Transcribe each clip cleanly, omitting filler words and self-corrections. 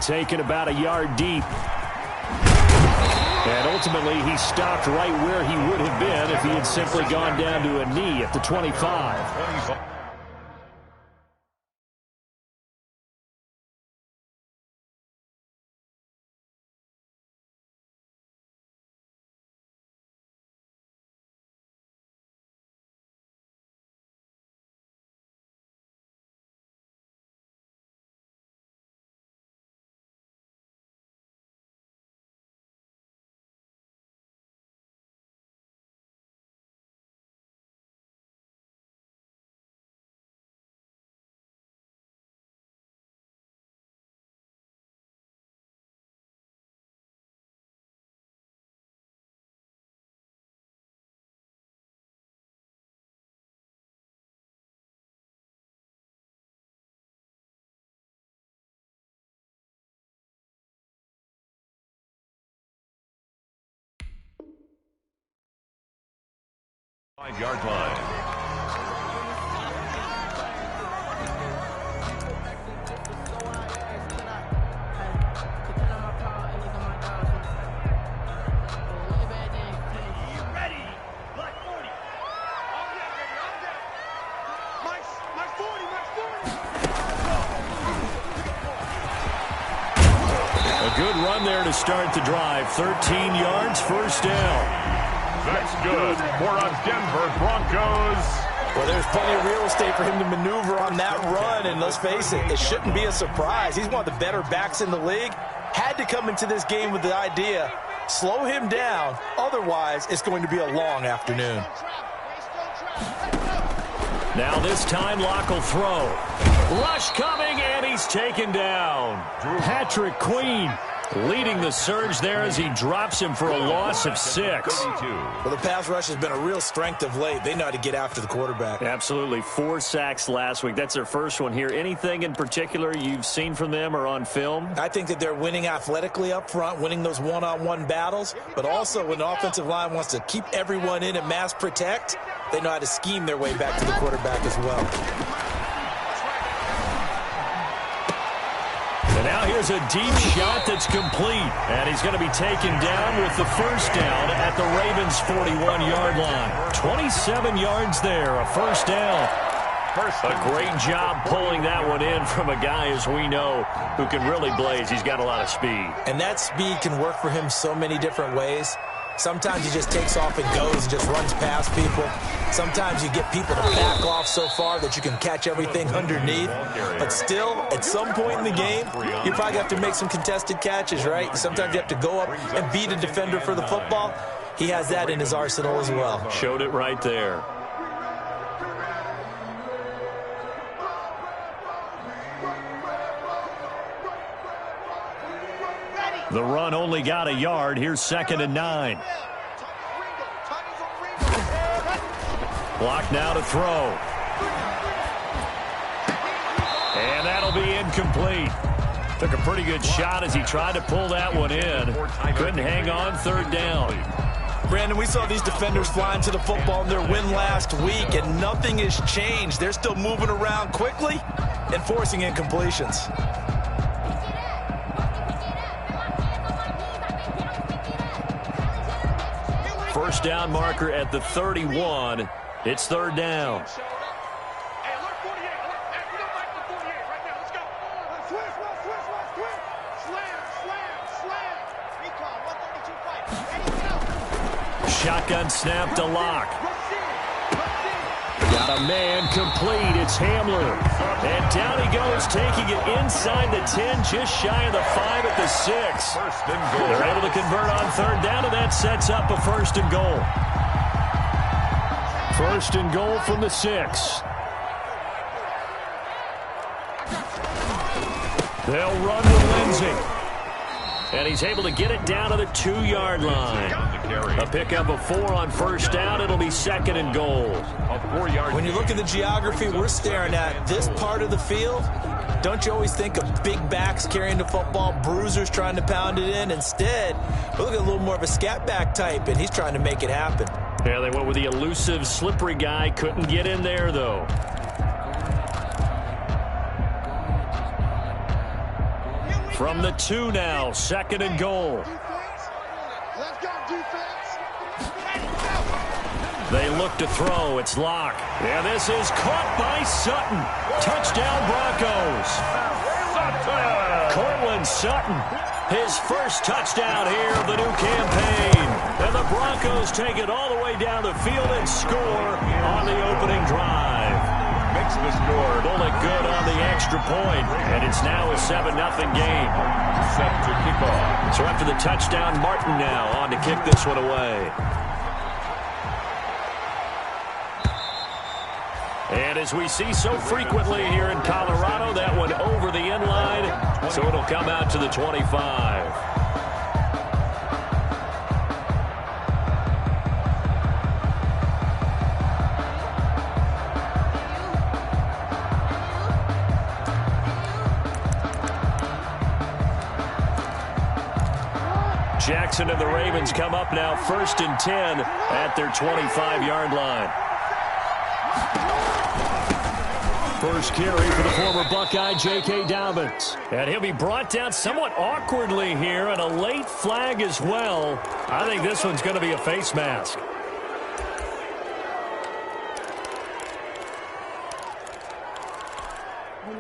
Taken about a yard deep. And ultimately, he stopped right where he would have been if he had simply gone down to a knee at the 25. Yard line. A good run there to start the drive. 13 yards, first down. That's good for a Denver Broncos. Well, there's plenty of real estate for him to maneuver on that run, and let's face it, it shouldn't be a surprise. He's one of the better backs in the league. Had to come into this game with the idea, slow him down, otherwise it's going to be a long afternoon. Now this time Locke will throw. Rush coming, and he's taken down. Patrick Queen leading the surge there as he drops him for a loss of 6. Well, the pass rush has been a real strength of late. They know how to get after the quarterback. Absolutely. 4 sacks last week. That's their first one here. Anything in particular you've seen from them or on film? I think that they're winning athletically up front, winning those one-on-one battles, but also when the offensive line wants to keep everyone in and mass protect, they know how to scheme their way back to the quarterback as well. And now here's a deep shot that's complete. And he's going to be taken down with the first down at the Ravens' 41-yard line. 27 yards there, a first down. A great job pulling that one in from a guy, as we know, who can really blaze. He's got a lot of speed. And that speed can work for him so many different ways. Sometimes he just takes off and goes and just runs past people. Sometimes you get people to back off so far that you can catch everything underneath. But still, at some point in the game, you probably have to make some contested catches, right? Sometimes you have to go up and beat a defender for the football. He has that in his arsenal as well. Showed it right there. The run only got a yard. Here's 2nd and 9. Block now to throw. And that'll be incomplete. Took a pretty good shot as he tried to pull that one in. Couldn't hang on, 3rd down. Brandon, we saw these defenders flying to the football in their win last week, and nothing has changed. They're still moving around quickly and forcing incompletions. First down marker at the 31. It's 3rd down. Shotgun snap to Locke. Got a man complete. It's Hamler. And down he goes, taking it inside the 10, just shy of the 5 at the 6. They're able to convert on 3rd down, and that sets up a 1st and goal. 1st and goal from the 6. They'll run with Lindsey. And he's able to get it down to the 2-yard line. A pickup of 4 on 1st down. It'll be 2nd and goal. When you look at the geography we're staring at, this part of the field, don't you always think of big backs carrying the football, bruisers trying to pound it in? Instead, we look at a little more of a scat back type, and he's trying to make it happen. Yeah, they went with the elusive, slippery guy. Couldn't get in there, though. From the 2 now, 2nd and goal. Let's go, defense. They look to throw. It's Locke. And this is caught by Sutton. Touchdown, Broncos. Cortland Sutton, his first touchdown here of the new campaign. And the Broncos take it all the way down the field and score on the opening drive. Makes the score. Bullet good on the extra point, and it's now a 7-0 game. Set to kick off. So after the touchdown, Martin now on to kick this one away. And as we see so frequently here in Colorado, that one over the end line, so it'll come out to the 25. Jackson and the Ravens come up now 1st and 10 at their 25-yard line. First carry for the former Buckeye, J.K. Dobbins. And he'll be brought down somewhat awkwardly here, and a late flag as well. I think this one's going to be a face mask.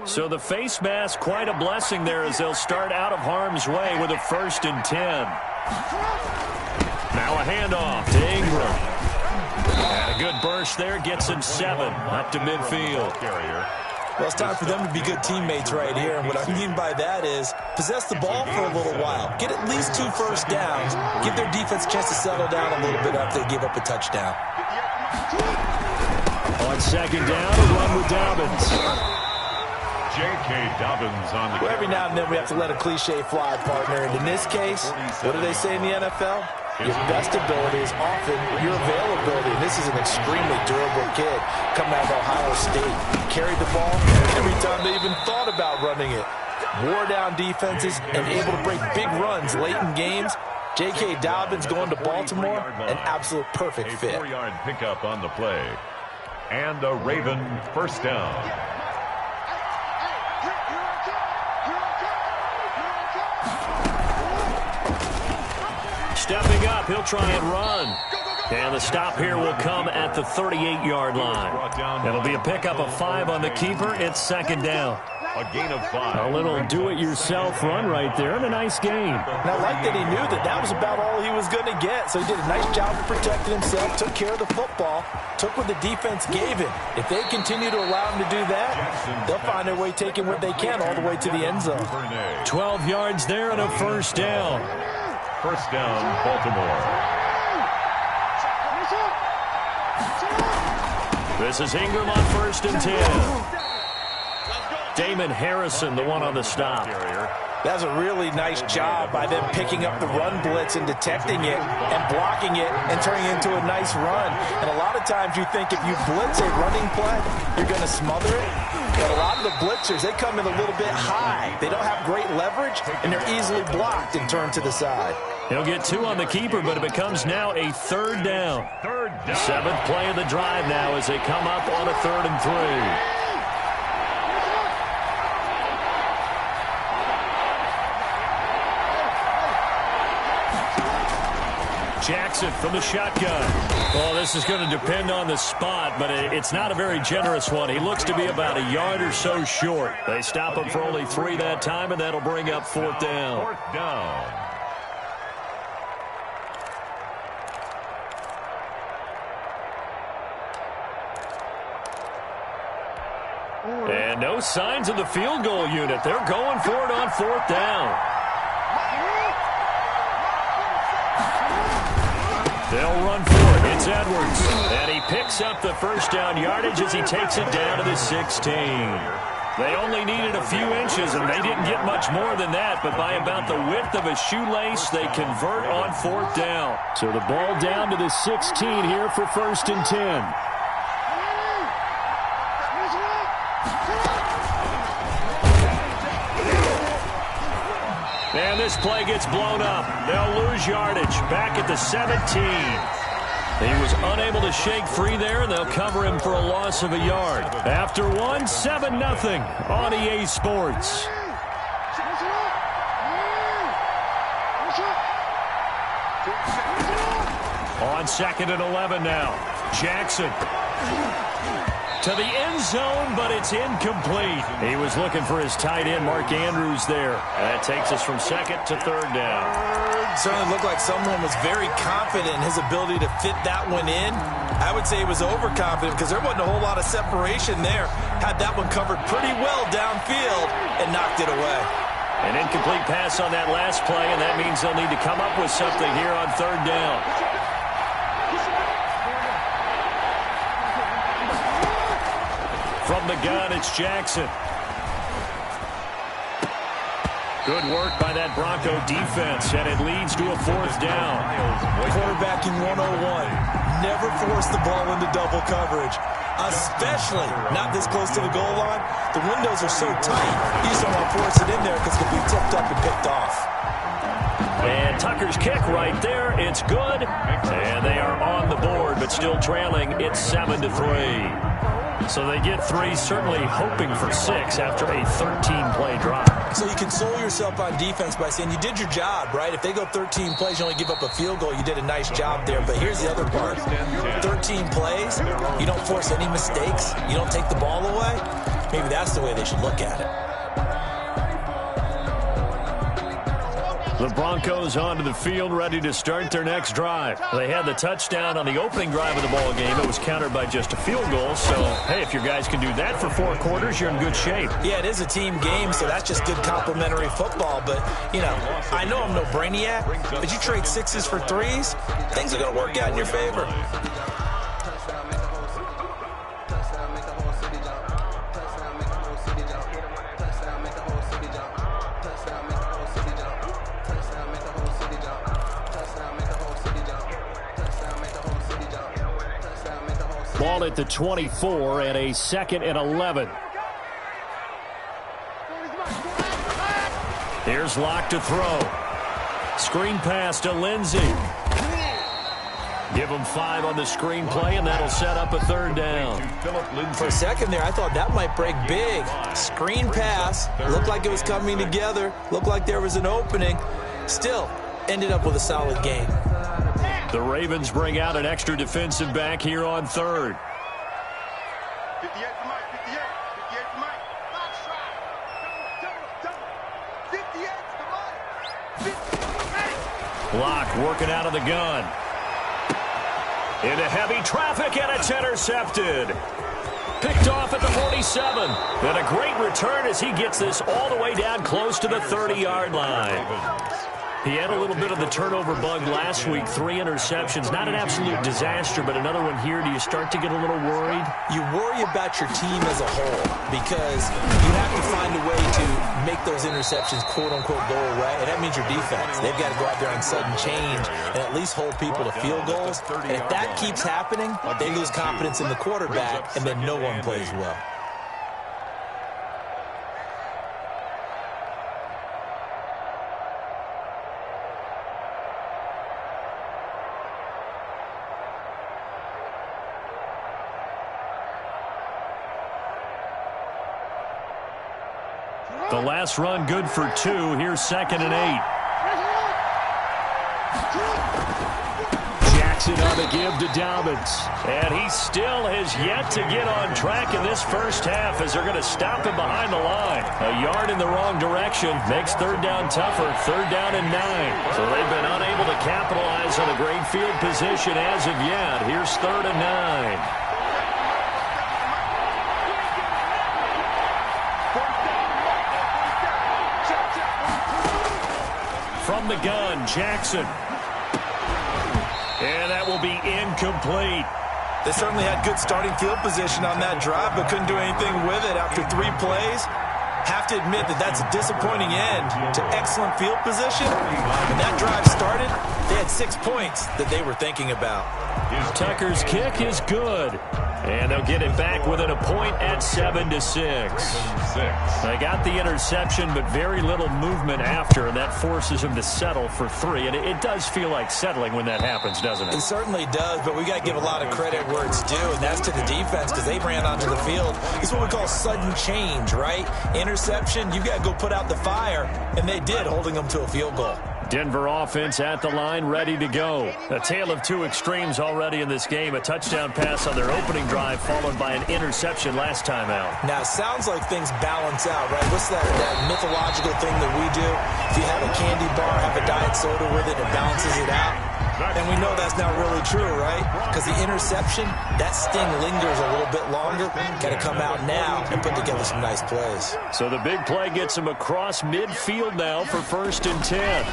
So the face mask, quite a blessing there as they'll start out of harm's way with a 1st and 10. Now a handoff to Ingram. And a good burst there gets him 7 up to midfield. Well, it's time for them to be good teammates right here. And what I mean by that is possess the ball for a little while. Get at least 2 first downs. Give their defense a chance to settle down a little bit after they give up a touchdown. On 2nd down, a run with Dobbins. J.K. Dobbins on the Well, every now and then we have to let a cliche fly, partner. And in this case, what do they say in the NFL? Your best ability is often your availability. And this is an extremely durable kid coming out of Ohio State. Carried the ball every time they even thought about running it. Wore down defenses and able to break big runs late in games. J.K. Dobbins going to Baltimore, an absolute perfect fit. A 4-yard pickup on the play. And a Raven first down. Stepping up, he'll try and run. And the stop here will come at the 38-yard line. It'll be a pickup of 5 on the keeper. It's 2nd down. A gain of 5. A little do-it-yourself run right there and a nice game. And I like that he knew that that was about all he was going to get. So he did a nice job of protecting himself, took care of the football, took what the defense gave him. If they continue to allow him to do that, they'll find their way taking what they can all the way to the end zone. 12 yards there and a 1st down. First down, Baltimore. This is Ingram on 1st and 10. Damon Harrison, the one on the stop. That's a really nice job by them picking up the run blitz and detecting it and blocking it and turning it into a nice run. And a lot of times you think if you blitz a running play, you're going to smother it. But a lot of the blitzers, they come in a little bit high. They don't have great leverage, and they're easily blocked and turned to the side. He'll get 2 on the keeper, but it becomes now a 3rd down. 7th play of the drive now as they come up on a 3rd and 3. Jackson from the shotgun. Well, this is going to depend on the spot, but it's not a very generous one. He looks to be about a yard or so short. They stop him for only 3 that time, and that'll bring up 4th down. 4th down. And no signs of the field goal unit. They're going for it on 4th down. They'll run for it. It's Edwards. And he picks up the 1st down yardage as he takes it down to the 16. They only needed a few inches, and they didn't get much more than that. But by about the width of a shoelace, they convert on 4th down. So the ball down to the 16 here for 1st and 10. And this play gets blown up. They'll lose yardage back at the 17. He was unable to shake free there, and they'll cover him for a loss of a yard. After one, 7-0 on EA Sports. On 2nd and 11 now. Jackson to the end zone, but it's incomplete. He was looking for his tight end, Mark Andrews, there. And that takes us from 2nd to 3rd down. Certainly looked like someone was very confident in his ability to fit that one in. I would say he was overconfident because there wasn't a whole lot of separation there. Had that one covered pretty well downfield and knocked it away. An incomplete pass on that last play, and that means they'll need to come up with something here on 3rd down. From the gun, it's Jackson. Good work by that Bronco defense, and it leads to a 4th down. Quarterbacking 101. Never force the ball into double coverage, especially not this close to the goal line. The windows are so tight, you just don't want to force it in there because it can be tipped up and picked off. And Tucker's kick right there. It's good. And they are on the board, but still trailing. It's 7-3. So they get 3, certainly hoping for 6 after a 13-play drive. So you console yourself on defense by saying you did your job, right? If they go 13 plays, you only give up a field goal, you did a nice job there. But here's the other part. 13 plays, you don't force any mistakes, you don't take the ball away. Maybe that's the way they should look at it. The Broncos onto the field, ready to start their next drive. They had the touchdown on the opening drive of the ball game. It was countered by just a field goal. So, hey, if your guys can do that for 4 quarters, you're in good shape. Yeah, it is a team game, so that's just good complimentary football. But, you know, I know I'm no brainiac, but you trade 6s for 3s, things are going to work out in your favor. Ball at the 24 and a 2nd and 11. Here's Locke to throw. Screen pass to Lindsey. Give him 5 on the screen play, and that'll set up a 3rd down. For a second there, I thought that might break big. Screen pass. Looked like it was coming together. Looked like there was an opening. Still, ended up with a solid game. The Ravens bring out an extra defensive back here on 3rd. 58 to Mike, 58 to Mike. 58 to Mike. Locke working out of the gun. Into heavy traffic, and it's intercepted. Picked off at the 47. And a great return as he gets this all the way down close to the 30-yard line. He had a little bit of the turnover bug last week, 3 interceptions. Not an absolute disaster, but another one here. Do you start to get a little worried? You worry about your team as a whole because you have to find a way to make those interceptions, quote-unquote, go away, and that means your defense. They've got to go out there on sudden change and at least hold people to field goals. And if that keeps happening, they lose confidence in the quarterback, and then no one plays well. The last run good for 2. Here's 2nd and 8. Jackson on the give to Dobbins. And he still has yet to get on track in this first half as they're going to stop him behind the line. A yard in the wrong direction makes 3rd down tougher. 3rd down and 9. So they've been unable to capitalize on a great field position as of yet. Here's 3rd and 9. From the gun, Jackson. And that will be incomplete. They certainly had good starting field position on that drive, but couldn't do anything with it after 3 plays. Have to admit that that's a disappointing end to excellent field position. When that drive started, they had 6 points that they were thinking about. Tucker's kick is good. And they'll get it back within a point at 7-6. They got the interception, but very little movement after, and that forces them to settle for 3. And it does feel like settling when that happens, doesn't it? It certainly does, but we got to give a lot of credit where it's due, and that's to the defense because they ran onto the field. It's what we call sudden change, right? Interception, you've got to go put out the fire, and they did, holding them to a field goal. Denver offense at the line, ready to go. A tale of two extremes already in this game. A touchdown pass on their opening drive, followed by an interception last time out. Now, it sounds like things balance out, right? What's that mythological thing that we do? If you have a candy bar, have a diet soda with it, it balances it out. And we know that's not really true, right? Because the interception, that sting lingers a little bit longer. Got to come out now and put together some nice plays. So the big play gets him across midfield now for 1st and 10.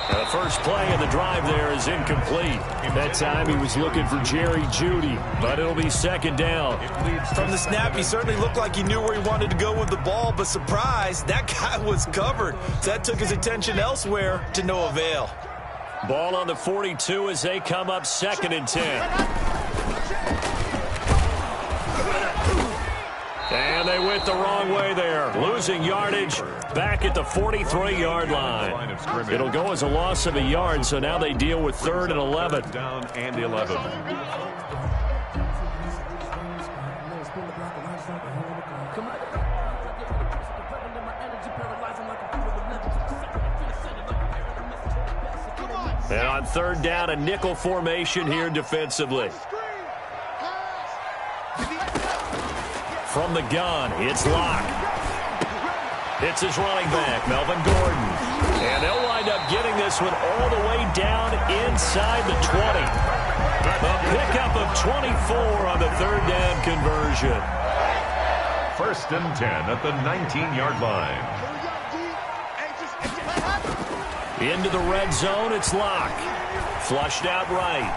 The first play of the drive there is incomplete. That time he was looking for Jerry Jeudy, but it'll be 2nd down. From the snap, he certainly looked like he knew where he wanted to go with the ball, but surprise, that guy was covered. So that took his attention elsewhere to no avail. Ball on the 42 as they come up 2nd and 10. And they went the wrong way there. Losing yardage back at the 43-yard line. It'll go as a loss of a yard, so now they deal with 3rd and 11. Down and 11. And on 3rd down, a nickel formation here defensively. From the gun, it's Locke. It's his running back, Melvin Gordon. And they'll wind up getting this one all the way down inside the 20. A pickup of 24 on the 3rd down conversion. 1st and 10 at the 19-yard line. Into the red zone, it's Locke. Flushed out right.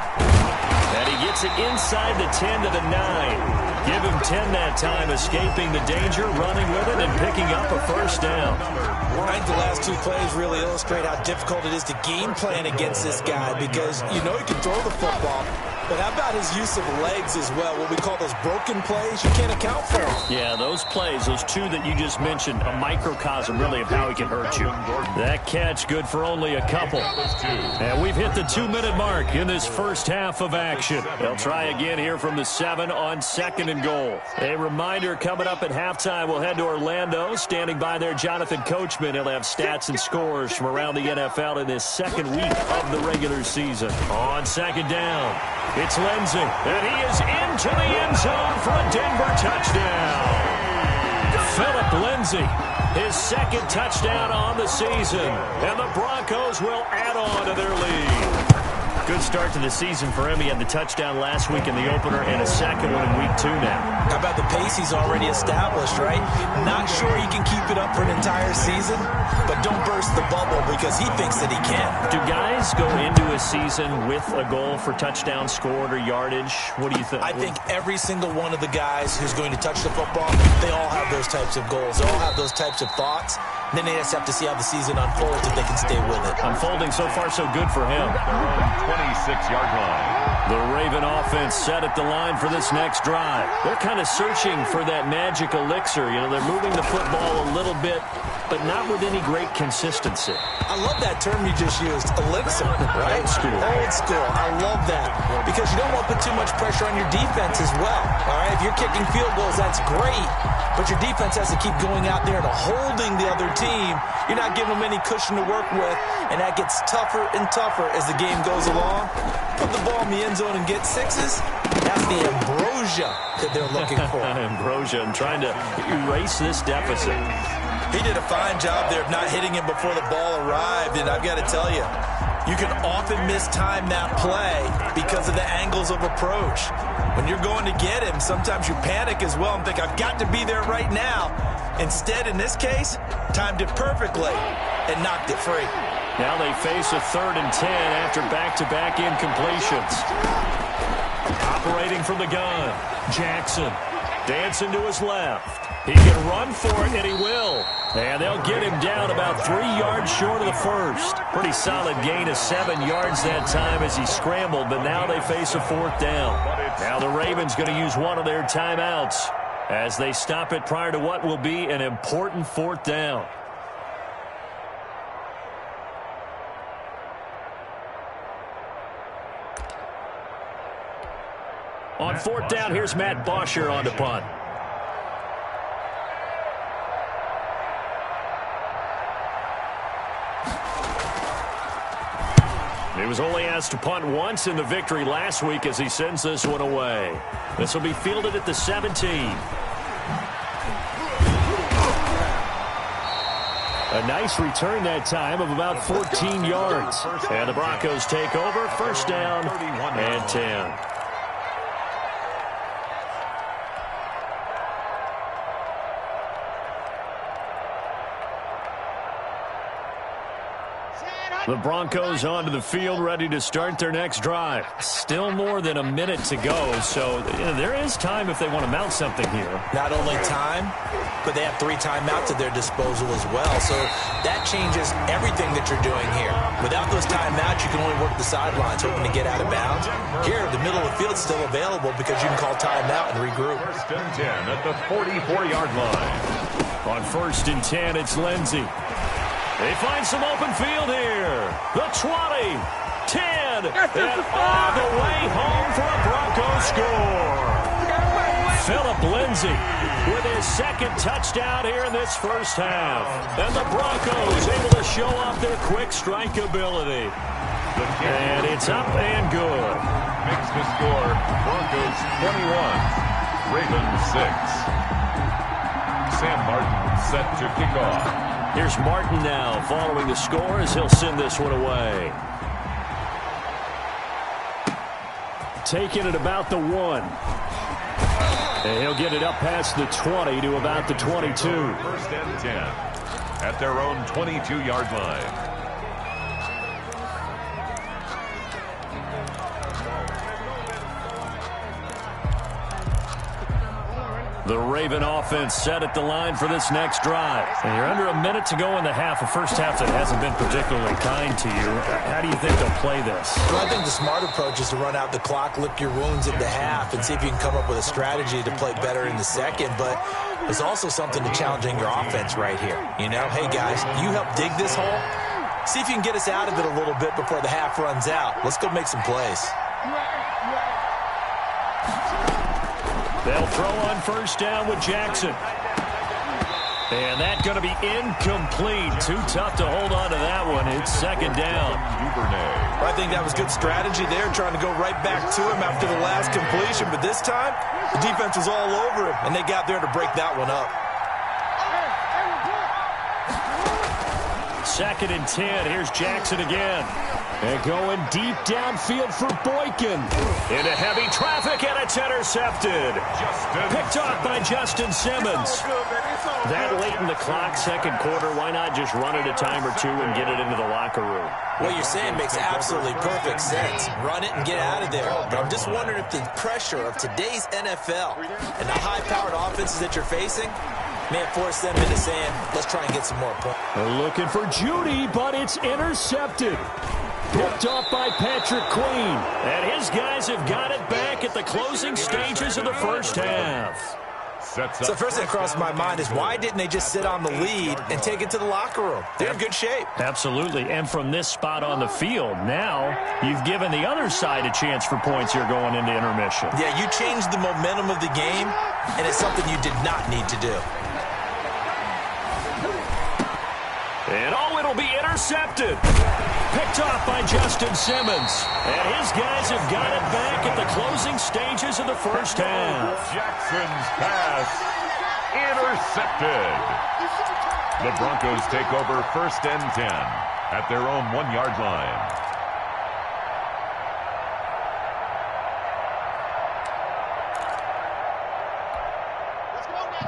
And he gets it inside the 10 to the 9. Give him 10 that time, escaping the danger, running with it, and picking up a 1st down. I think the last 2 plays really illustrate how difficult it is to game plan against this guy, because you know he can throw the football, but how about his use of legs as well? What we call those broken plays, you can't account for them. Yeah, those plays, those 2 that you just mentioned, a microcosm really of how he can hurt you. That catch good for only a couple. And we've hit the 2-minute mark in this first half of action. They'll try again here from the 7 on 2nd and goal. A reminder, coming up at halftime, we'll head to Orlando. Standing by there, Jonathan Coachman. He'll have stats and scores from around the NFL in this 2nd week of the regular season. On 2nd down, it's Lindsey, and he is into the end zone for a Denver touchdown. Philip Lindsey, his 2nd touchdown on the season, and the Broncos will add on to their lead. Good start to the season for him. He had the touchdown last week in the opener and a 2nd one in week 2 now. How about the pace he's already established, right? Not sure he can keep it up for an entire season, but don't burst the bubble because he thinks that he can. Do guys go into a season with a goal for touchdown scored or yardage? What do you think? I think every single one of the guys who's going to touch the football, they all have those types of goals. They all have those types of thoughts. Then they just have to see how the season unfolds if they can stay with it. Unfolding so far so good for him. 26-yard line. The Raven offense set at the line for this next drive. They're kind of searching for that magic elixir. You know, they're moving the football a little bit, but not with any great consistency. I love that term you just used, elixir, right? Old school. Old school. I love that because you don't want to put too much pressure on your defense as well. All right, if you're kicking field goals, that's great, but your defense has to keep going out there and holding the other team. You're not giving them any cushion to work with, and that gets tougher and tougher as the game goes along. Put the ball in the end zone and get 6s. That's the ambrosia that they're looking for. Ambrosia, and trying to erase this deficit. He did a fine job there of not hitting him before the ball arrived, and I've got to tell you, you can often mistime that play because of the angles of approach. When you're going to get him, sometimes you panic as well and think, I've got to be there right now. Instead, in this case, timed it perfectly and knocked it free. Now they face a 3rd and 10 after back-to-back incompletions. Operating from the gun, Jackson dancing to his left. He can run for it, and he will. And they'll get him down about 3 yards short of the first. Pretty solid gain of 7 yards that time as he scrambled, but now they face a 4th down. Now the Ravens going to use one of their timeouts as they stop it prior to what will be an important 4th down. On 4th down, here's Matt Bosher on the punt. He was only asked to punt once in the victory last week as he sends this one away. This will be fielded at the 17. A nice return that time of about 14 yards. And the Broncos take over, first down and 10. The Broncos onto the field, ready to start their next drive. Still more than a minute to go, so there is time if they want to mount something here. Not only time, but they have 3 timeouts at their disposal as well, so that changes everything that you're doing here. Without those timeouts, you can only work the sidelines, hoping to get out of bounds. Here, the middle of the field is still available because you can call timeout and regroup. First and 10 at the 44-yard line. On first and 10, it's Lindsey. They find some open field here. The 20, 10, and all the way home for a Broncos score. Phillip Lindsay with his second touchdown here in this first half. And the Broncos able to show off their quick strike ability. And it's up and good. Makes the score Broncos 21, Ravens 6. Sam Martin set to kick off. Here's Martin now following the score as he'll send this one away. Taking it about the 1. And he'll get it up past the 20 to about the 22. First and 10 at their own 22-yard line. The Raven offense set at the line for this next drive. And you're under a minute to go in the half, a first half that hasn't been particularly kind to you. How do you think they'll play this? Well, I think the smart approach is to run out the clock, lick your wounds at the half, and see if you can come up with a strategy to play better in the second. But there's also something to challenging your offense right here. You know, hey, guys, you help dig this hole. See if you can get us out of it a little bit before the half runs out. Let's go make some plays. They'll throw on first down with Jackson. And that's going to be incomplete. Too tough to hold on to that one. It's second down. I think that was good strategy there, trying to go right back to him after the last completion. But this time, the defense was all over him, and they got there to break that one up. Second and 10. Here's Jackson again. And going deep downfield for Boykin. Into heavy traffic, and it's intercepted. Picked off by Justin Simmons. That late in the clock, second quarter, why not just run it a time or two and get it into the locker room? What you're saying makes absolutely perfect sense. Run it and get out of there. But I'm just wondering if the pressure of today's NFL and the high-powered offenses that you're facing may force them into saying, let's try and get some more points. Looking for Judy, but it's intercepted. Picked off by Patrick Queen. And his guys have got it back at the closing stages of the first half. So the first thing that crossed my mind is why didn't they just sit on the lead and take it to the locker room? They're in good shape. Absolutely. And from this spot on the field, now you've given the other side a chance for points here going into intermission. Yeah, you changed the momentum of the game, and it's something you did not need to do. And it'll be intercepted. Picked off by Justin Simmons. And his guys have got it back at the closing stages of the first half. Jackson's pass intercepted. The Broncos take over first and 10 at their own 1-yard line.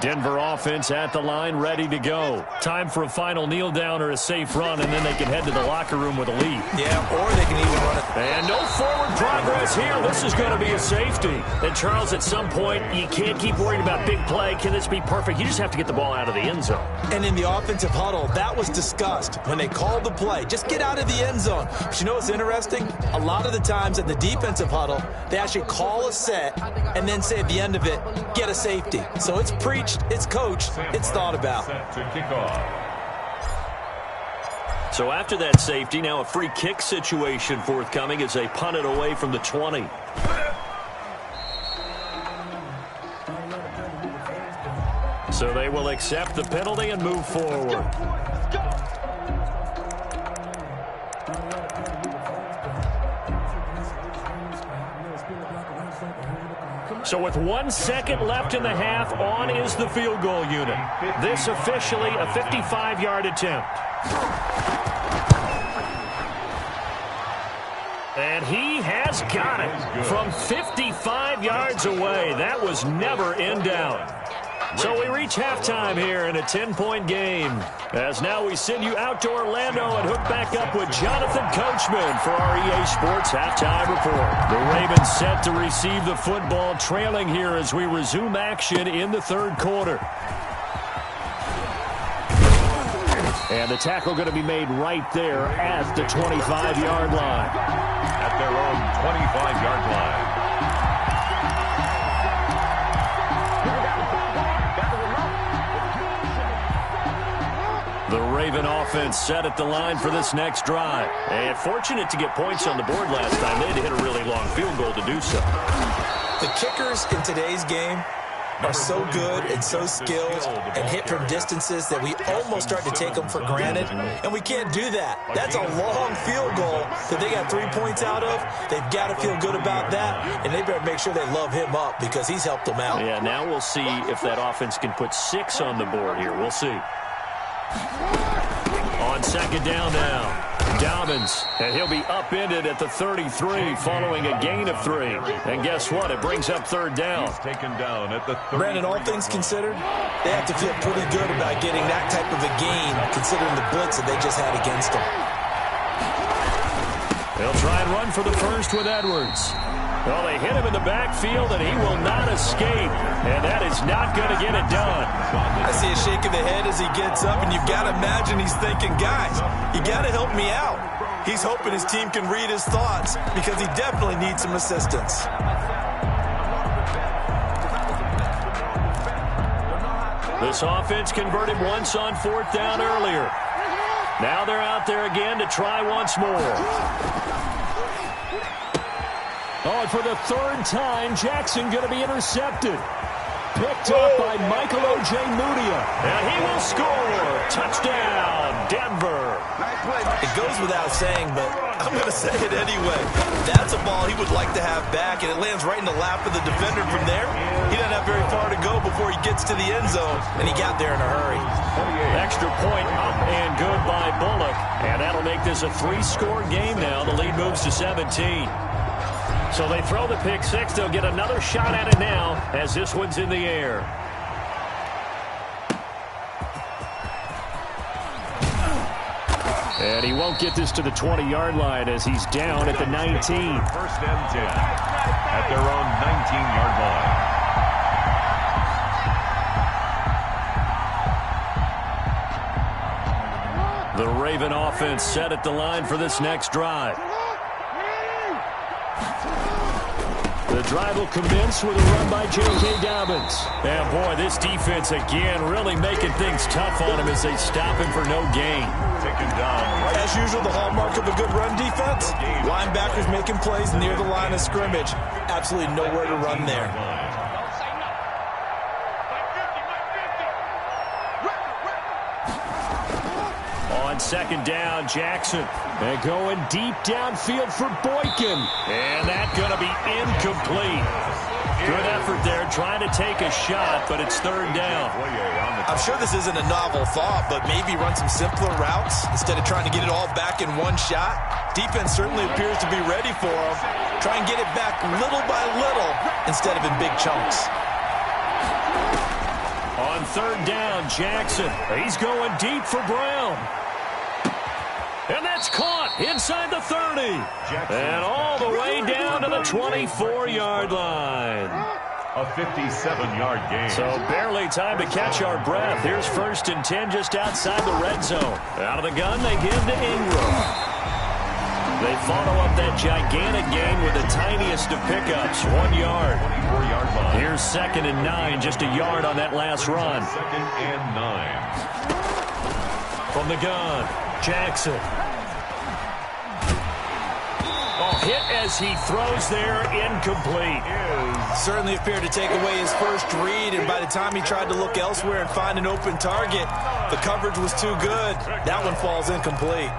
Denver offense at the line, ready to go. Time for a final kneel down or a safe run, and then they can head to the locker room with a lead. Yeah, or they can even run it. And no forward progress here. This is going to be a safety. And, Charles, at some point, you can't keep worrying about big play. Can this be perfect? You just have to get the ball out of the end zone. And in the offensive huddle, that was discussed when they called the play. Just get out of the end zone. But you know what's interesting? A lot of the times in the defensive huddle, they actually call a set and then say at the end of it, get a safety. So it's preached, it's coached, it's thought about. Set to kick off. So after that safety, now a free kick situation forthcoming as they punt it away from the 20. So they will accept the penalty and move forward. So with 1 second left in the half, on is the field goal unit. This officially a 55-yard attempt. And he has got it from 55 yards away. That was never in doubt. So we reach halftime here in a 10-point game. As now we send you out to Orlando and hook back up with Jonathan Coachman for our EA Sports Halftime Report. The Ravens set to receive the football, trailing here as we resume action in the third quarter. And the tackle going to be made right there at the 25-yard line. At their own 25-yard line. The Raven offense set at the line for this next drive. And fortunate to get points on the board last time. They had to hit a really long field goal to do so. The kickers in today's game are so good and so skilled and hit from distances that we almost start to take them for granted, and we can't do that. That's a long field goal that they got 3 points out of. They've got to feel good about that, and they better make sure they love him up because he's helped them out. Yeah, now we'll see if that offense can put 6 on the board here. We'll see. On second down now, Dobbins, and he'll be upended at the 33 following a gain of 3. And guess what? It brings up third down. He's taken down at the 33. Brandon, all things considered, they have to feel pretty good about getting that type of a gain considering the blitz that they just had against them. They'll try and run for the first with Edwards. Well, they hit him in the backfield, and he will not escape. And that is not going to get it done. I see a shake of the head as he gets up, and you've got to imagine he's thinking, guys, you got to help me out. He's hoping his team can read his thoughts because he definitely needs some assistance. This offense converted once on fourth down earlier. Now they're out there again to try once more. Oh, and for the third time, Jackson going to be intercepted. Picked up by Michael O.J. Mudia. And he will score. Touchdown, Denver. It goes without saying, but I'm going to say it anyway. That's a ball he would like to have back, and it lands right in the lap of the defender from there. He doesn't have very far to go before he gets to the end zone, and he got there in a hurry. Extra point up and good by Bullock. And that'll make this a 3-score game now. The lead moves to 17. So they throw the pick six. They'll get another shot at it now as this one's in the air. And he won't get this to the 20-yard line as he's down at the 19. First and 10 at their own 19-yard line. The Raven offense set at the line for this next drive. The drive will commence with a run by J.K. Dobbins. And boy, this defense again really making things tough on him as they stop him for no gain. Taken down. As usual, the hallmark of a good run defense, linebackers making plays near the line of scrimmage. Absolutely nowhere to run there. On second down, Jackson. And going deep downfield for Boykin. And that's going to be incomplete. Good effort there trying to take a shot, but it's third down. I'm sure this isn't a novel thought, but maybe run some simpler routes instead of trying to get it all back in one shot. Defense certainly appears to be ready for him. Try and get it back little by little instead of in big chunks. On third down, Jackson. He's going deep for Brown. And that's caught inside the 30. And all the way down to the 24-yard line. A 57-yard gain. So barely time to catch our breath. Here's first and 10 just outside the red zone. Out of the gun, they give to Ingram. They follow up that gigantic gain with the tiniest of pickups, 1 yard. 24-yard line. Here's second and 9, just a yard on that last run. Second and 9. From the gun, Jackson. Oh, hit as he throws there, incomplete. Certainly appeared to take away his first read, and by the time he tried to look elsewhere and find an open target, the coverage was too good. That one falls incomplete.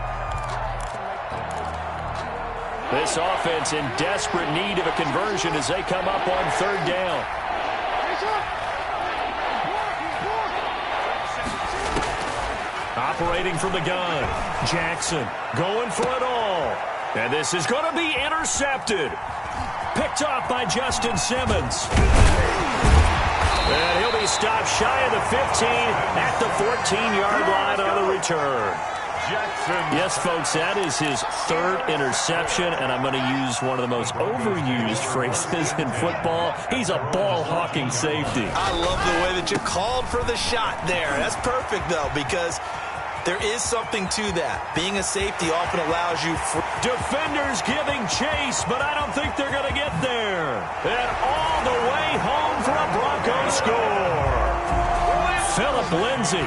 This offense in desperate need of a conversion as they come up on third down. Operating from the gun. Jackson going for it all. And this is going to be intercepted. Picked off by Justin Simmons. And he'll be stopped shy of the 15 at the 14-yard line on the return. Jackson. Yes, folks, that is his third interception, and I'm going to use one of the most overused phrases in football. He's a ball-hawking safety. I love the way that you called for the shot there. That's perfect, though, because there is something to that. Being a safety often allows you... Defenders giving chase, but I don't think they're going to get there. And all the way home for a Broncos score. Phillip Lindsay,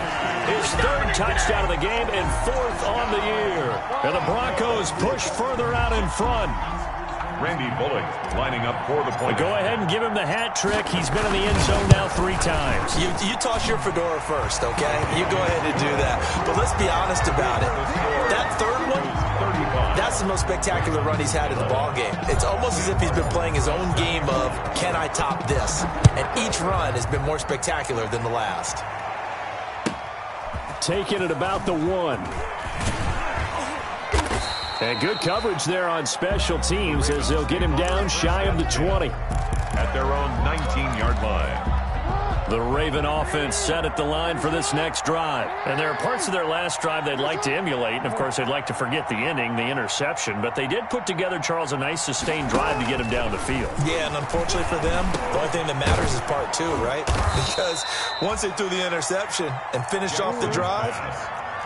his third touchdown of the game and fourth on the year. And the Broncos push further out in front. Randy Bullock lining up for the point. Go ahead and give him the hat trick. He's been in the end zone now 3 times. You toss your fedora first, okay? You go ahead and do that. But let's be honest about it. That third one, that's the most spectacular run he's had in the ballgame. It's almost as if he's been playing his own game of, can I top this? And each run has been more spectacular than the last. Taking it about the 1. And good coverage there on special teams as they'll get him down shy of the 20. At their own 19-yard line. The Raven offense set at the line for this next drive. And there are parts of their last drive they'd like to emulate. And, of course, they'd like to forget the ending, the interception. But they did put together, Charles, a nice sustained drive to get him down the field. Yeah, and unfortunately for them, the only thing that matters is part 2, right? Because once they threw the interception and finished off the drive,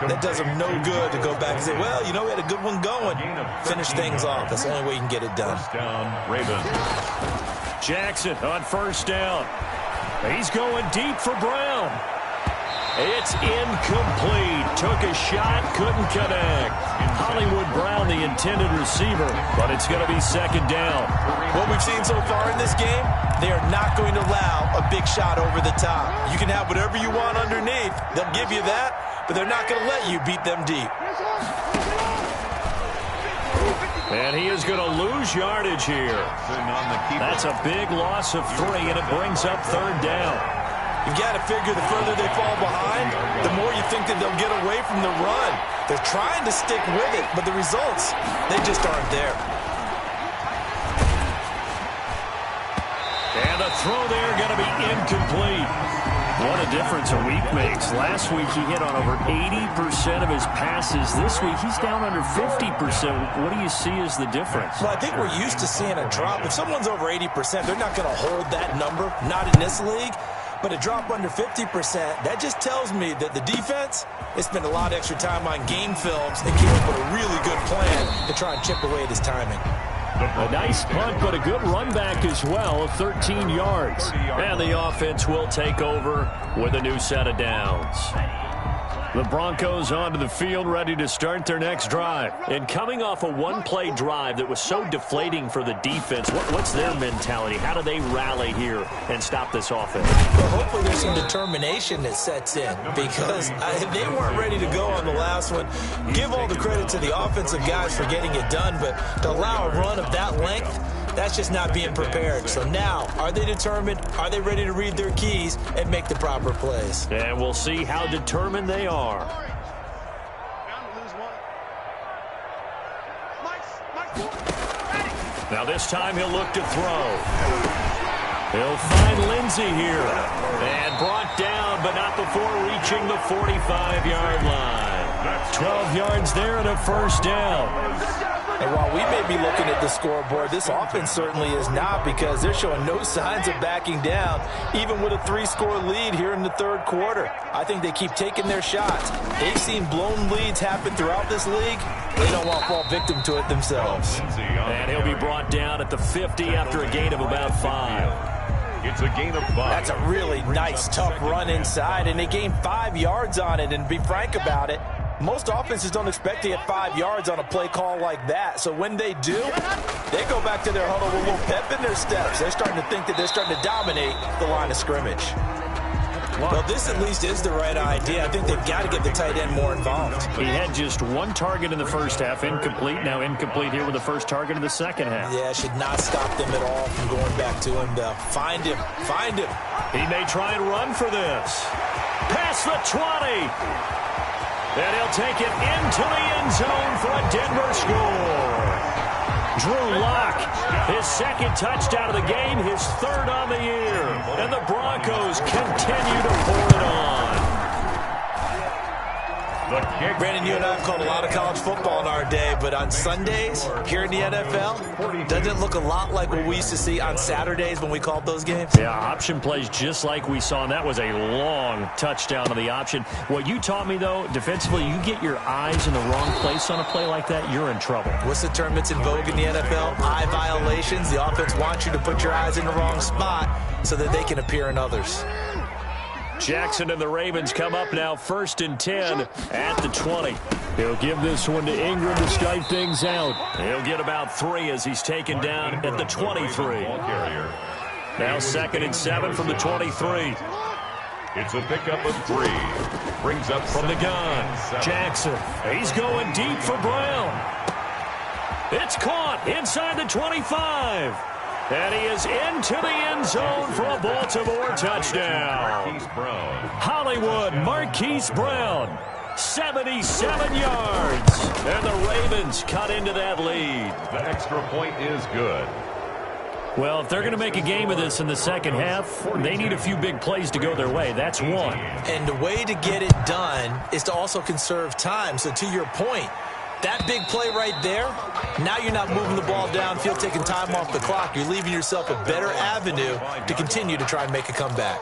that does them no good to go back and say, well, you know, we had a good one going. Finish things off. That's the only way you can get it done. First down, Ravens. Jackson on first down. He's going deep for Brown. It's incomplete. Took a shot, couldn't connect. Hollywood Brown, the intended receiver, but it's going to be second down. What we've seen so far in this game, they are not going to allow a big shot over the top. You can have whatever you want underneath. They'll give you that, but they're not going to let you beat them deep. And he is going to lose yardage here. That's a big loss of 3, and it brings up third down. You've got to figure the further they fall behind, the more you think that they'll get away from the run. They're trying to stick with it, but the results, they just aren't there. And the throw there going to be incomplete. What a difference a week makes. Last week he hit on over 80% of his passes. This week he's down under 50%. What do you see as the difference? Well, I think we're used to seeing a drop. If someone's over 80%, they're not going to hold that number, not in this league. But a drop under 50%, that just tells me that the defense, they spent a lot of extra time on game films and came up with a really good plan to try and chip away at his timing. A nice punt, but a good run back as well, 13 yards. And the offense will take over with a new set of downs. The Broncos onto the field, ready to start their next drive. And coming off a one-play drive that was so deflating for the defense, what's their mentality? How do they rally here and stop this offense? Well, hopefully there's some determination that sets in because they weren't ready to go on the last one. Give all the credit to the offensive guys for getting it done, but to allow a run of that length, that's just not being prepared. So now, are they determined? Are they ready to read their keys and make the proper plays? And we'll see how determined they are. Now this time he'll look to throw. He'll find Lindsay here. And brought down, but not before reaching the 45-yard line. 12 yards there and a first down. And while we may be looking at the scoreboard, this offense certainly is not because they're showing no signs of backing down, even with a 3-score lead here in the third quarter. I think they keep taking their shots. They've seen blown leads happen throughout this league. They don't want to fall victim to it themselves. And he'll be brought down at the 50 after a gain of about 5. It's a gain of 5. That's a really nice, tough run inside, and they gained 5 yards on it. And to be frank about it, most offenses don't expect to get 5 yards on a play call like that. So when they do, they go back to their huddle with a little pep in their steps. They're starting to think that they're starting to dominate the line of scrimmage. Well, this at least is the right idea. I think they've got to get the tight end more involved. He had just one target in the first half, incomplete. Now incomplete here with the first target of the second half. Yeah, should not stop them at all from going back to him, though. Find him. Find him. He may try and run for this. Past the 20. And he'll take it into the end zone for a Denver score. Drew Lock, his second touchdown of the game, his third on the year. And the Broncos continue to pour it on. Brandon, you and I have called a lot of college football in our day, but on Sundays here in the NFL, doesn't it look a lot like what we used to see on Saturdays when we called those games? Yeah, option plays just like we saw, and that was a long touchdown on the option. What you taught me, though, defensively, you get your eyes in the wrong place on a play like that, you're in trouble. What's the term that's in vogue in the NFL? Eye violations. The offense wants you to put your eyes in the wrong spot so that they can appear in others. Jackson and the Ravens come up now 1st and 10 at the 20. He'll give this one to Ingram to start things out. He'll get about 3 as he's taken down at the 23. Now 2nd and 7 from the 23. It's a pickup of 3. Brings up from the gun. Jackson. He's going deep for Brown. It's caught inside the 25. And he is into the end zone for a Baltimore touchdown. Hollywood Marquise Brown, 77 yards. And the Ravens cut into that lead. The extra point is good. Well, if they're going to make a game of this in the second half, they need a few big plays to go their way. That's one. And the way to get it done is to also conserve time. So to your point, that big play right there, now you're not moving the ball downfield, taking time off the clock. You're leaving yourself a better avenue to continue to try and make a comeback.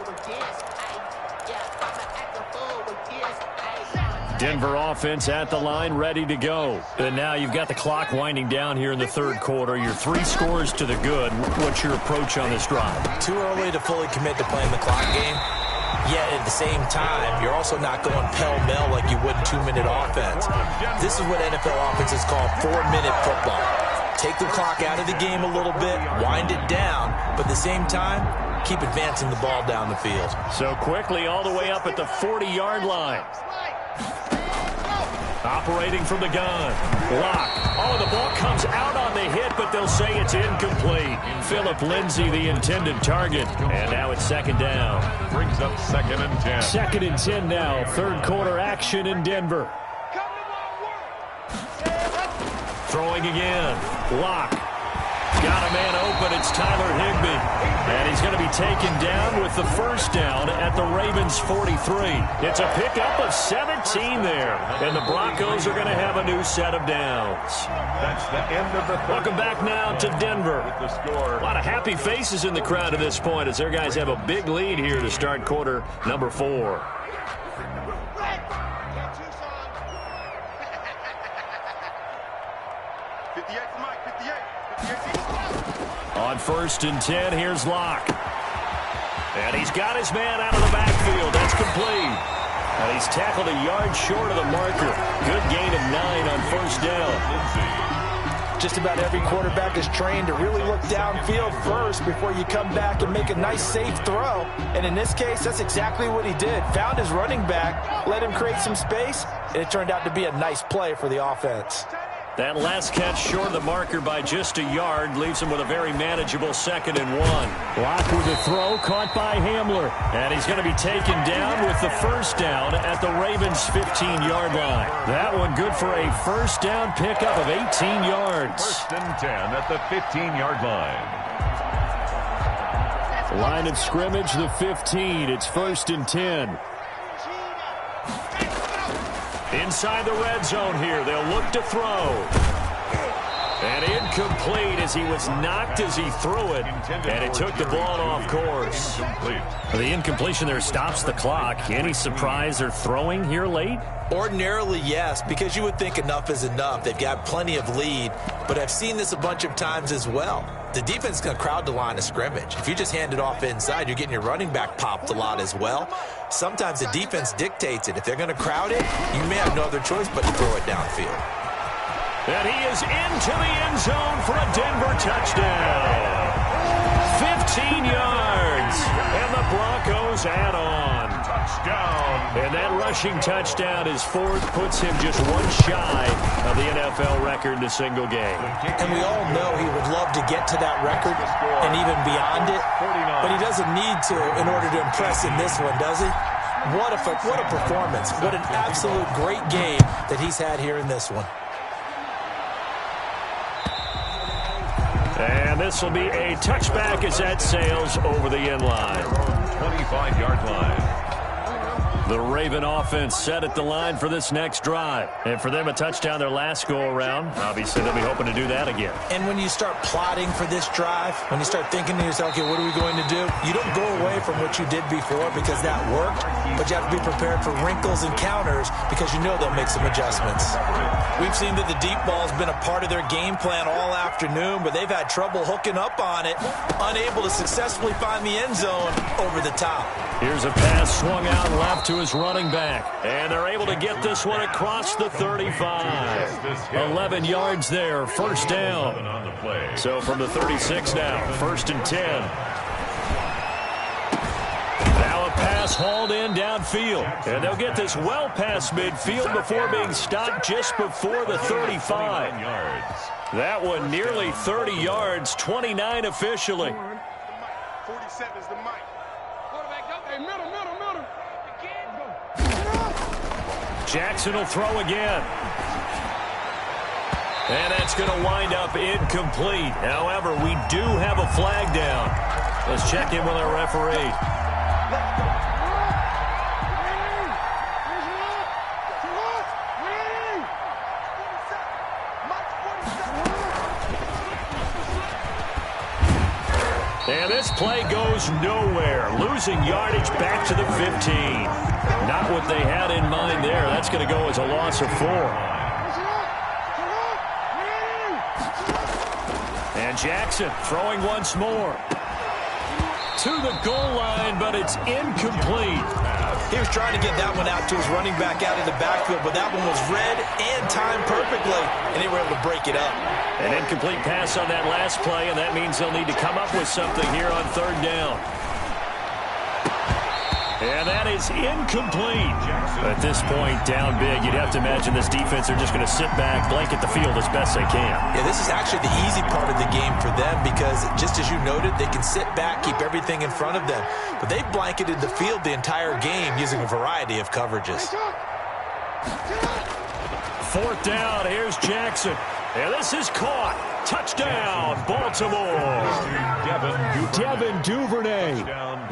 Denver offense at the line, ready to go. And now you've got the clock winding down here in the third quarter. You're 3 scores to the good. What's your approach on this drive? Too early to fully commit to playing the clock game. Yet at the same time, you're also not going pell-mell like you would in 2-minute offense. This is what NFL offenses call 4-minute football. Take the clock out of the game a little bit, wind it down, but at the same time, keep advancing the ball down the field. So quickly all the way up at the 40-yard line. Operating from the gun. Lock. Oh, the ball comes out on the hit, but they'll say it's incomplete. Phillip Lindsay, the intended target. And now it's 2nd down. Brings up 2nd and 10. 2nd and 10 now. Third quarter action in Denver. Throwing again. Lock. Got a man open. It's Tyler Higbee. And he's going to be taken down with the first down at the Ravens 43. It's a pickup of 17 there. And the Broncos are going to have a new set of downs. That's the end of the third. Welcome back now to Denver. With the score. A lot of happy faces in the crowd at this point as their guys have a big lead here to start quarter number 4. On 1st and 10, here's Locke. And he's got his man out of the backfield. That's complete. And he's tackled a yard short of the marker. Good gain of 9 on 1st down. Just about every quarterback is trained to really look downfield first before you come back and make a nice, safe throw. And in this case, that's exactly what he did. Found his running back, let him create some space, and it turned out to be a nice play for the offense. That last catch short of the marker by just a yard leaves him with a very manageable 2nd and 1. Lock with a throw, caught by Hamler. And he's going to be taken down with the first down at the Ravens' 15-yard line. That one good for a first down pickup of 18 yards. 1st and 10 at the 15-yard line. Line of scrimmage, the 15. It's 1st and 10. Inside the red zone here. They'll look to throw. And incomplete as he was knocked as he threw it. And it took the ball off course. The incompletion there stops the clock. Any surprise they're throwing here late? Ordinarily, yes, because you would think enough is enough. They've got plenty of lead, but I've seen this a bunch of times as well. The defense is going to crowd the line of scrimmage. If you just hand it off inside, you're getting your running back popped a lot as well. Sometimes the defense dictates it. If they're going to crowd it, you may have no other choice but to throw it downfield. And he is into the end zone for a Denver touchdown. 15 yards, and the Broncos add on. Touchdown. And that rushing touchdown, his fourth, puts him just one shy of the NFL record in a single game. And we all know he would love to get to that record and even beyond it, but he doesn't need to in order to impress in this one, does he? What a performance. What an absolute great game that he's had here in this one. And this will be a touchback as that sails over the end line. 25-yard line. The Raven offense set at the line for this next drive. And for them, a touchdown their last go-around. Obviously, they'll be hoping to do that again. And when you start plotting for this drive, when you start thinking to yourself, okay, what are we going to do? You don't go away from what you did before because that worked, but you have to be prepared for wrinkles and counters because you know they'll make some adjustments. We've seen that the deep ball's been a part of their game plan all afternoon, but they've had trouble hooking up on it, unable to successfully find the end zone over the top. Here's a pass swung out left to his running back. And they're able to get this one across the 35. 11 yards there, first down. So from the 36 now, 1st and 10. Now a pass hauled in downfield. And they'll get this well past midfield before being stopped just before the 35. That one nearly 30 yards, 29 officially. 47 is the mic. Jackson will throw again. And that's going to wind up incomplete. However, we do have a flag down. Let's check in with our referee. And this play goes nowhere. Losing yardage back to the 15. Not what they had in mind there. That's going to go as a loss of 4. And Jackson throwing once more. To the goal line, but it's incomplete. He was trying to get that one out to his running back out of the backfield, but that one was read and timed perfectly, and they were able to break it up. An incomplete pass on that last play, and that means they'll need to come up with something here on 3rd down. And that is incomplete. At this point, down big, you'd have to imagine this defense are just going to sit back, blanket the field as best they can. Yeah, this is actually the easy part of the game for them because, just as you noted, they can sit back, keep everything in front of them. But they've blanketed the field the entire game using a variety of coverages. 4th down, here's Jackson. And this is caught. Touchdown, Baltimore. Devin Duvernay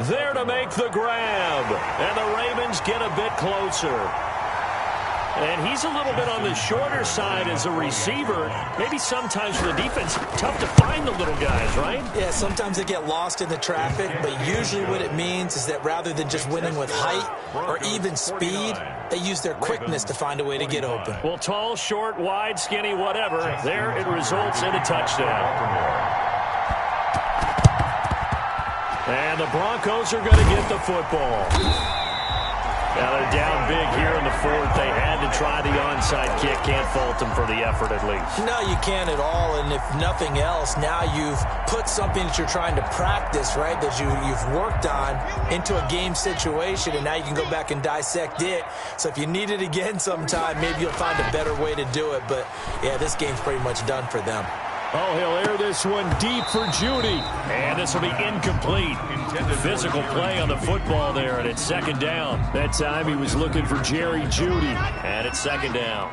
there to make the grab. And the Ravens get a bit closer. And he's a little bit on the shorter side as a receiver. Maybe sometimes for the defense, tough to find the little guys, right? Yeah, sometimes they get lost in the traffic, but usually what it means is that rather than just winning with height or even speed, they use their quickness to find a way to get open. Well, tall, short, wide, skinny, whatever, there it results in a touchdown. And the Broncos are going to get the football. Now they're down big here in the 4th. They had to try the onside kick. Can't fault them for the effort at least. No, you can't at all. And if nothing else, now you've put something that you're trying to practice, right, that you've worked on into a game situation, and now you can go back and dissect it. So if you need it again sometime, maybe you'll find a better way to do it. But, yeah, this game's pretty much done for them. Oh, he'll air this one deep for Judy. And this will be incomplete. Physical play on the football there, and it's 2nd down. That time he was looking for Jerry Judy. And it's 2nd down.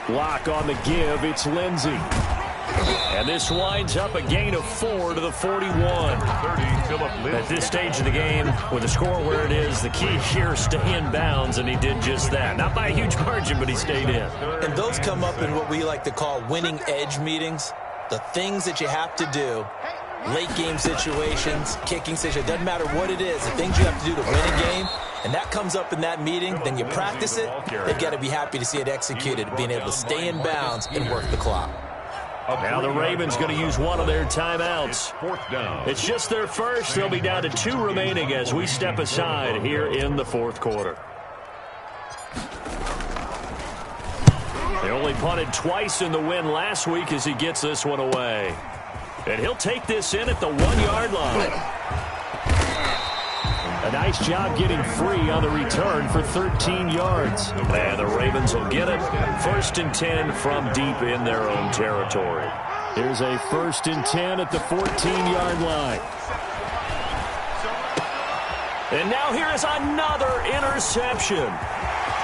Block on the give. It's Lindsey. And this winds up a gain of 4 to the 41. At this stage of the game, with the score where it is, the key here is stay in bounds, and he did just that. Not by a huge margin, but he stayed in. And those come up in what we like to call winning edge meetings. The things that you have to do, late game situations, kicking situations, doesn't matter what it is, the things you have to do to win a game, and that comes up in that meeting, then you practice it, they've got to be happy to see it executed, being able to stay in bounds and work the clock. Now the Ravens going to use one of their timeouts. 4th down. It's just their first. They'll be down to 2 remaining as we step aside here in the 4th quarter. They only punted twice in the win last week as he gets this one away. And he'll take this in at the 1-yard line. A nice job getting free on the return for 13 yards. And the Ravens will get it. 1st and 10 from deep in their own territory. Here's a 1st and 10 at the 14-yard line. And now here is another interception.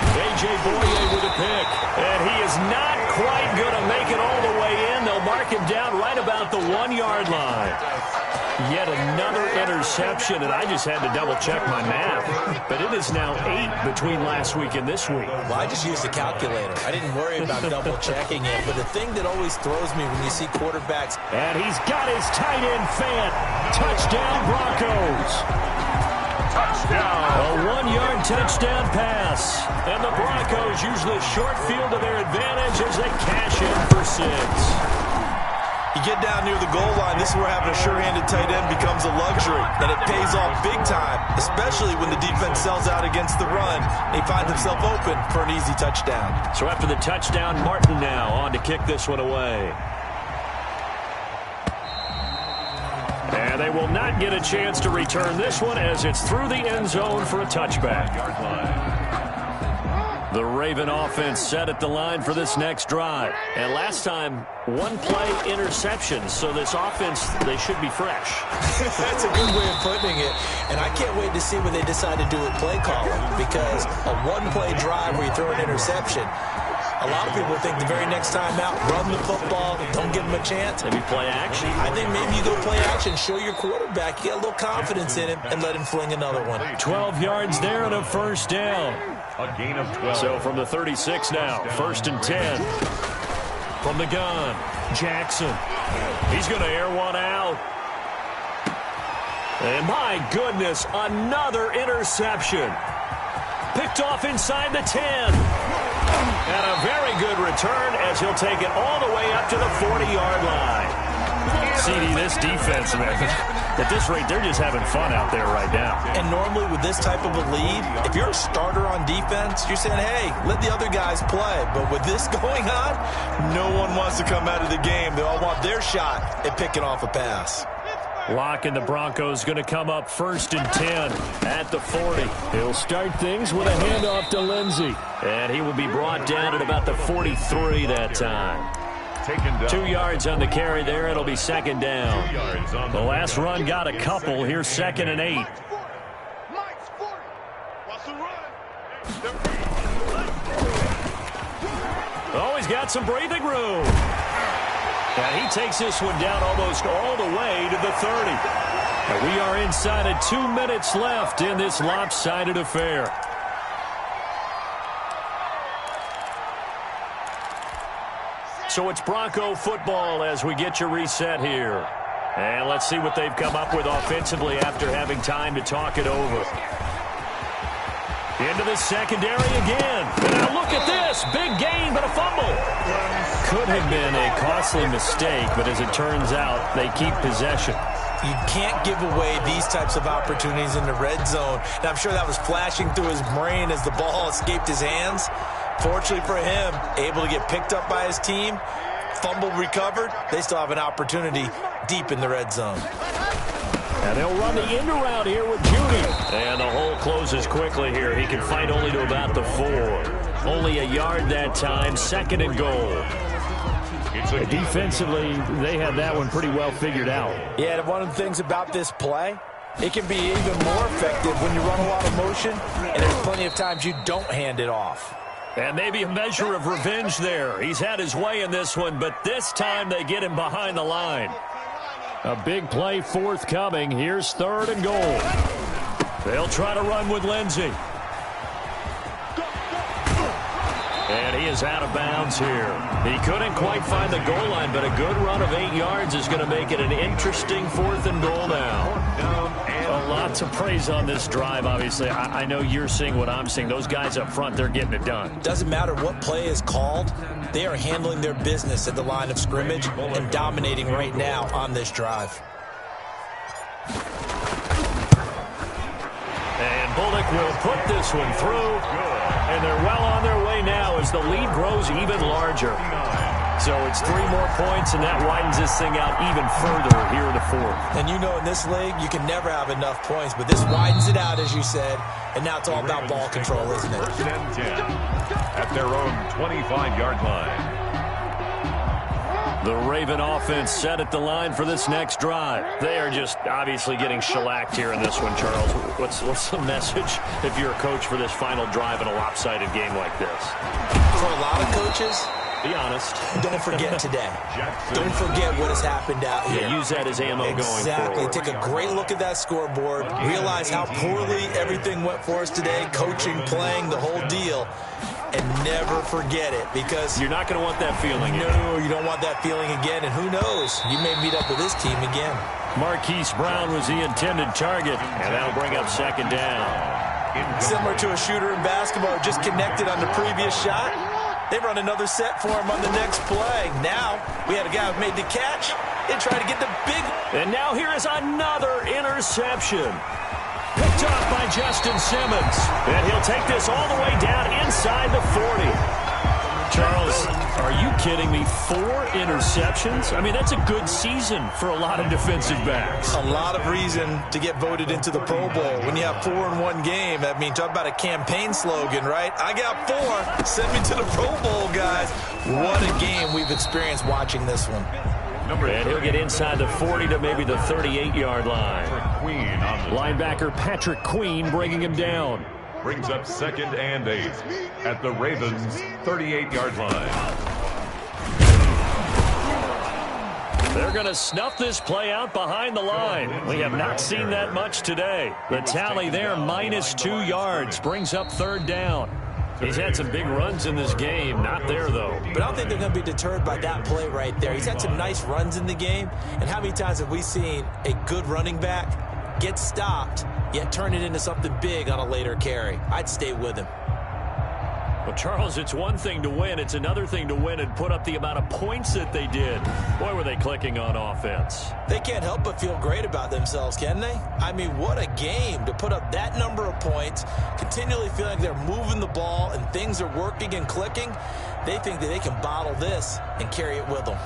A.J. Boye with a pick. And he is not quite going to make it all the way in. They'll mark him down right about the 1-yard line. Yet another interception, and I just had to double-check my math. But it is now 8 between last week and this week. Well, I just used a calculator. I didn't worry about double-checking it. But the thing that always throws me when you see quarterbacks... And he's got his tight end fan. Touchdown, Broncos. Touchdown. A 1-yard touchdown pass. And the Broncos use the short field to their advantage as they cash in for 6. You get down near the goal line, this is where having a sure-handed tight end becomes a luxury. And it pays off big time, especially when the defense sells out against the run. He finds himself open for an easy touchdown. So after the touchdown, Martin now on to kick this one away. And they will not get a chance to return this one as it's through the end zone for a touchback. The Raven offense set at the line for this next drive. And last time, 1-play interception. So this offense, they should be fresh. That's a good way of putting it. And I can't wait to see what they decide to do with play calling. Because a 1-play drive where you throw an interception, a lot of people think the very next time out, run the football, don't give them a chance. Maybe play action. I think maybe you go play action, show your quarterback, get a little confidence in him, and let him fling another one. 12 yards there and a 1st down. A gain of 12. So from the 36 now, 1st and 10. From the gun, Jackson. He's going to air one out. And my goodness, another interception. Picked off inside the 10. And a very good return as he'll take it all the way up to the 40-yard line. CD, this defense, man, at this rate, they're just having fun out there right now. And normally with this type of a lead, if you're a starter on defense, you're saying, hey, let the other guys play. But with this going on, no one wants to come out of the game. They all want their shot at picking off a pass. Lock and the Broncos going to come up 1st and 10 at the 40. He'll start things with a handoff to Lindsey. And he will be brought down at about the 43 that time. 2 yards on the carry there. It'll be 2nd down. The last run got a couple. Here's 2nd and 8. Oh, he's got some breathing room. And he takes this one down almost all the way to the 30. And we are inside of 2 minutes left in this lopsided affair. So it's Bronco football as we get you reset here. And let's see what they've come up with offensively after having time to talk it over. Into the secondary again. And now look at this. Big gain, but a fumble. Could have been a costly mistake, but as it turns out, they keep possession. You can't give away these types of opportunities in the red zone. And I'm sure that was flashing through his brain as the ball escaped his hands. Fortunately for him, able to get picked up by his team, fumble recovered. They still have an opportunity deep in the red zone. And they'll run the end around here with Judy. And the hole closes quickly here. He can fight only to about the 4. Only a yard that time, 2nd and goal. Defensively, they had that one pretty well figured out. Yeah, and one of the things about this play, it can be even more effective when you run a lot of motion, and there's plenty of times you don't hand it off. And maybe a measure of revenge there. He's had his way in this one, but this time they get him behind the line. A big play forthcoming. Here's 3rd and goal. They'll try to run with Lindsey. And he is out of bounds here. He couldn't quite find the goal line, but a good run of 8 yards is going to make it an interesting 4th and goal now. A lot to praise on this drive, obviously. I know you're seeing what I'm seeing. Those guys up front, they're getting it done. Doesn't matter what play is called. They are handling their business at the line of scrimmage and dominating right now on this drive. And Bullock will put this one through. And they're well on their way now as the lead grows even larger. So it's 3 more points, and that widens this thing out even further here in the fourth. And you know in this league, you can never have enough points, but this widens it out, as you said, and now it's all about ball control, isn't it? 1st and 10 at their own 25-yard line. The Raven offense set at the line for this next drive. They are just obviously getting shellacked here in this one, Charles. What's the message if you're a coach for this final drive in a lopsided game like this? For a lot of coaches, be honest. Don't forget today. Don't forget what has happened out here. Yeah, use that as ammo going forward. Exactly. Take a great look at that scoreboard. Realize how poorly everything went for us today. Coaching, playing, the whole deal. And never forget it, because you're not going to want that feeling. No, you don't want that feeling again. And who knows? You may meet up with this team again. Marquise Brown was the intended target, and that'll bring up 2nd down. Similar to a shooter in basketball, just connected on the previous shot. They run another set for him on the next play. Now, we had a guy who made the catch and tried to get the big. And now here is another interception. Picked off by Justin Simmons. And he'll take this all the way down inside the 40. Charles, are you kidding me? 4 interceptions? I mean, that's a good season for a lot of defensive backs. A lot of reason to get voted into the Pro Bowl. When you have 4 in one game, I mean, talk about a campaign slogan, right? I got 4. Send me to the Pro Bowl, guys. What a game we've experienced watching this one. And he'll get inside the 40 to maybe the 38-yard line. Linebacker Patrick Queen bringing him down. Brings up 2nd and 8 at the Ravens' 38-yard line. They're going to snuff this play out behind the line. We have not seen that much today. The tally there, -2 yards, brings up 3rd down. He's had some big runs in this game. Not there, though. But I don't think they're going to be deterred by that play right there. He's had some nice runs in the game. And how many times have we seen a good running back get stopped, yet turn it into something big on a later carry? I'd stay with him. Well, Charles, it's one thing to win. It's another thing to win and put up the amount of points that they did. Boy, were they clicking on offense. They can't help but feel great about themselves, can they? I mean, what a game to put up that number of points, continually feeling like they're moving the ball and things are working and clicking. They think that they can bottle this and carry it with them.